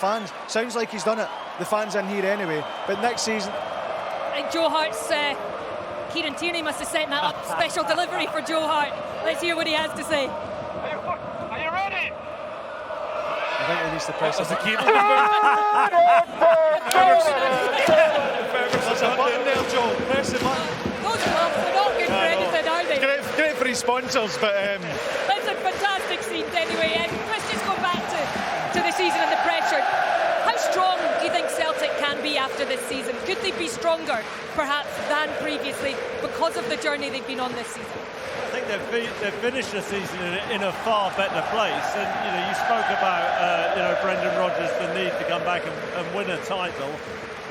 fans. Sounds like he's done it. The fans in here anyway. But next season... And Joe Hart's... Kieran Tierney must have set that up. Special delivery for Joe Hart. Let's hear what he has to say. Are you ready? I think he needs to press the key. There's a button there, Joe. Press the button. Those gloves are not good for anything, are they? Great for his sponsors, but... That's a fantastic scene anyway. And let's just go back to the season and the pressure. How strong do you think Celtic can be after this season? Could they be stronger, perhaps, than previously because of the journey they've been on this season? I think they've finished the season in a far better place. And you spoke about Brendan Rodgers, the need to come back and win a title.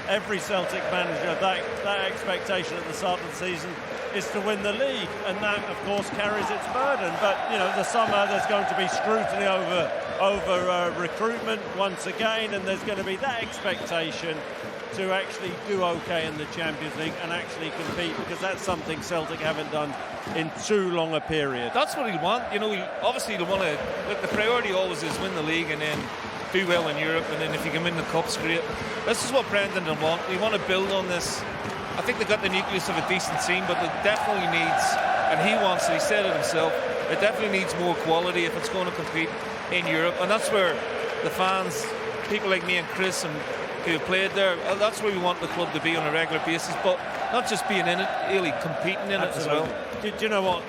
Every Celtic manager, that expectation at the start of the season is to win the league, and that of course carries its burden. But the summer there's going to be scrutiny over recruitment once again, and there's going to be that expectation to actually do okay in the Champions League and actually compete, because that's something Celtic haven't done in too long a period. That's what he'll want. Obviously he'll want to. Look, the priority always is win the league and then do well in Europe, and then if you can win the cups, great. This is what Brendan will want. We want to build on this. I think they've got the nucleus of a decent team, but it definitely needs, and he wants it, he said it himself, it definitely needs more quality if it's going to compete in Europe. And that's where the fans, people like me and Chris and who have played there, that's where we want the club to be on a regular basis, but not just being in it, really competing in Absolutely. it as well. Do you know what?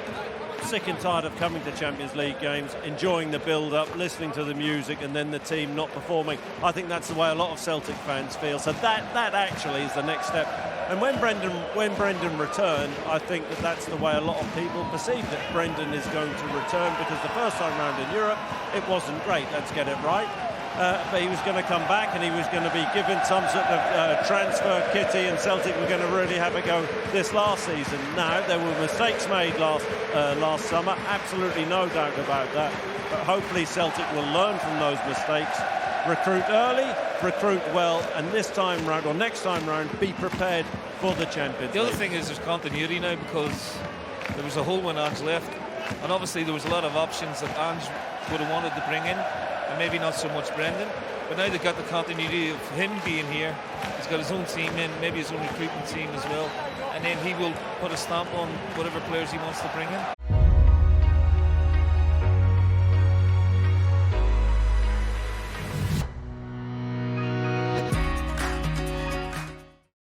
Sick and tired of coming to Champions League games, enjoying the build-up, listening to the music, and then the team not performing. I think that's the way a lot of Celtic fans feel. So that actually is the next step. And when Brendan returned, I think that's the way a lot of people perceive that Brendan is going to return, because the first time round in Europe, it wasn't great. Let's get it right. But he was going to come back and he was going to be given some sort of transfer kitty, and Celtic were going to really have a go this last season. Now, there were mistakes made last summer, absolutely no doubt about that. But hopefully Celtic will learn from those mistakes, recruit early, recruit well, and this time round, or next time round, be prepared for the Champions League. The other thing is there's continuity now, because there was a hole when Ange left, and obviously there was a lot of options that Ange would have wanted to bring in, and maybe not so much Brendan, but now they've got the continuity of him being here. He's got his own team in, maybe his own recruitment team as well, and then he will put a stamp on whatever players he wants to bring in.